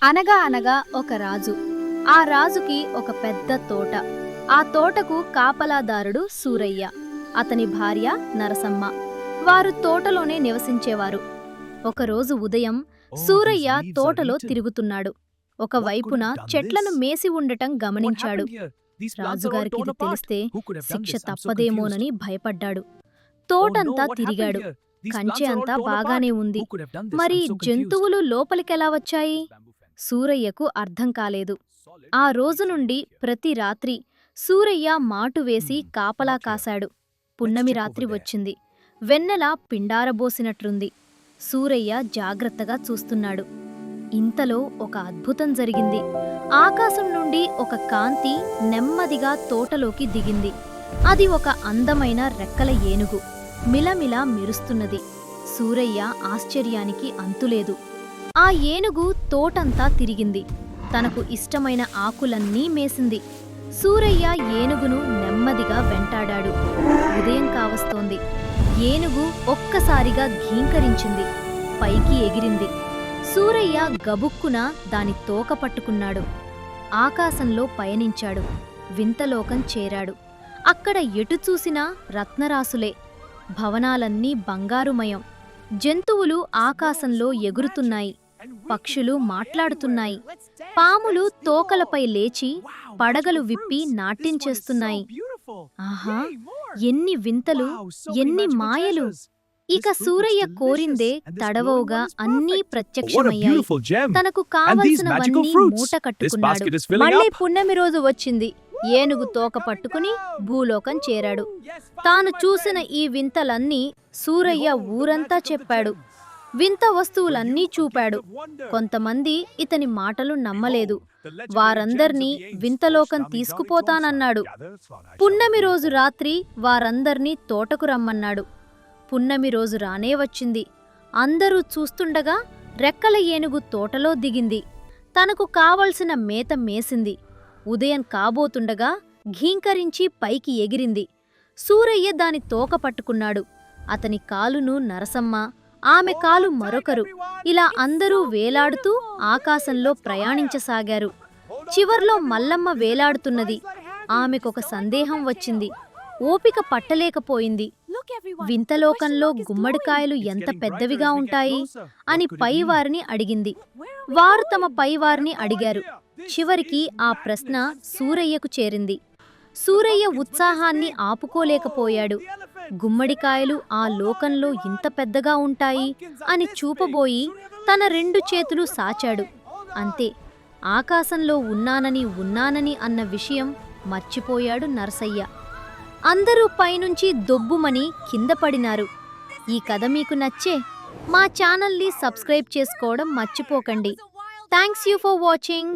అనగా అనగా ఒక రాజు. ఆ రాజుకి ఒక పెద్ద తోట. ఆ తోటకు కాపలాదారుడు సూరయ్య, అతని భార్య నరసమ్మ. వారు తోటలోనే నివసించేవారు. ఒకరోజు ఉదయం సూరయ్య తోటలో తిరుగుతున్నాడు. ఒకవైపున చెట్లను మేసి ఉండటం గమనించాడు. రాజుగారికి ఇది తెలిస్తే శిక్ష తప్పదేమోనని భయపడ్డాడు. తోటంతా తిరిగాడు. కంచె అంతా బాగానే ఉంది. మరి జంతువులు లోపలికెలా వచ్చాయి? సూరయ్యకు అర్థం కాలేదు. ఆ రోజు నుండి ప్రతి రాత్రి సూరయ్య మాటు వేసి కాపలా కాశాడు. పున్నమి రాత్రి వచ్చింది. వెన్నెల పిండారబోసినట్లుంది. సూరయ్య జాగ్రత్తగా చూస్తున్నాడు. ఇంతలో ఒక అద్భుతం జరిగింది. ఆకాశం నుండి ఒక కాంతి నెమ్మదిగా తోటలోకి దిగింది. అది ఒక అందమైన రెక్కల ఏనుగు. మిలమిలా మెరుస్తున్నది. సూరయ్య ఆశ్చర్యానికి అంతులేదు. ఆ ఏనుగు తోటంతా తిరిగింది. తనకు ఇష్టమైన ఆకులన్నీ మేసింది. సూరయ్య ఏనుగును నెమ్మదిగా వెంటాడాడు. ఉదయం కావస్తోంది. ఏనుగు ఒక్కసారిగా ఘీంకరించింది. పైకి ఎగిరింది. సూరయ్య గబుక్కున దాని తోక పట్టుకున్నాడు. ఆకాశంలో పయనించాడు. వింతలోకం చేరాడు. అక్కడ ఎటు చూసినా రత్నరాసులే. భవనాలన్నీ బంగారుమయం. జంతువులు ఆకాశంలో ఎగురుతున్నాయి. పక్షులు మాట్లాడుతున్నాయి. పాములు తోకలపై లేచి పడగలు విప్పి నాట్యం చేస్తున్నాయి. ఆహా, ఎన్ని వింతలు, ఎన్ని మాయలు! ఇక సూరయ్య కోరిందే తడవవుగా అన్నీ ప్రత్యక్షమయ్యాయి. తనకు కావలసినవన్నీ మూట కట్టుకున్నాడు. మళ్ళీ పున్నమి రోజు వచ్చింది. ఏనుగు తోక పట్టుకుని భూలోకం చేరాడు. తాను చూసిన ఈ వింతలన్నీ సూరయ్య ఊరంతా చెప్పాడు. వింత వస్తువులన్నీ చూపాడు. కొంతమంది ఇతని మాటలు నమ్మలేదు. వారందర్నీ వింతలోకం తీసుకుపోతానన్నాడు. పున్నమి రోజు రాత్రి వారందర్నీ తోటకు రమ్మన్నాడు. పున్నమి రోజు రానే వచ్చింది. అందరూ చూస్తుండగా రెక్కల ఏనుగు తోటలో దిగింది. తనకు కావలసిన మేత మేసింది. ఉదయం కాబోతుండగా ఘీంకరించి పైకి ఎగిరింది. సూరయ్య దాని తోక పట్టుకున్నాడు. అతని కాలును నరసమ్మ, ఆమె కాలు మరొకరు, ఇలా అందరూ వేలాడుతూ ఆకాశంలో ప్రయాణించసాగారు. చివర్లో మల్లమ్మ వేలాడుతున్నది. ఆమెకొక సందేహం వచ్చింది. ఓపిక పట్టలేకపోయింది. వింతలోకంలో గుమ్మడికాయలు ఎంత పెద్దవిగా ఉంటాయి అని పైవారిని అడిగింది. వారు తమ పైవారిని అడిగారు. చివరికి ఆ ప్రశ్న సూరయ్యకు చేరింది. సూరయ్య ఉత్సాహాన్ని ఆపుకోలేకపోయాడు. గుమ్మడికాయలు ఆ లోకంలో ఇంత పెద్దగా ఉంటాయి అని చూపబోయి తన 2 చేతులు సాచాడు. అంతే, ఆకాశంలో ఉన్నానని అన్న విషయం మర్చిపోయాడు నరసయ్య. అందరూ పైనుంచి దొబ్బుమని కింద పడినారు. ఈ కథ మీకు నచ్చే మా ఛానల్ని సబ్స్క్రైబ్ చేసుకోవడం మర్చిపోకండి. Thanks you for watching.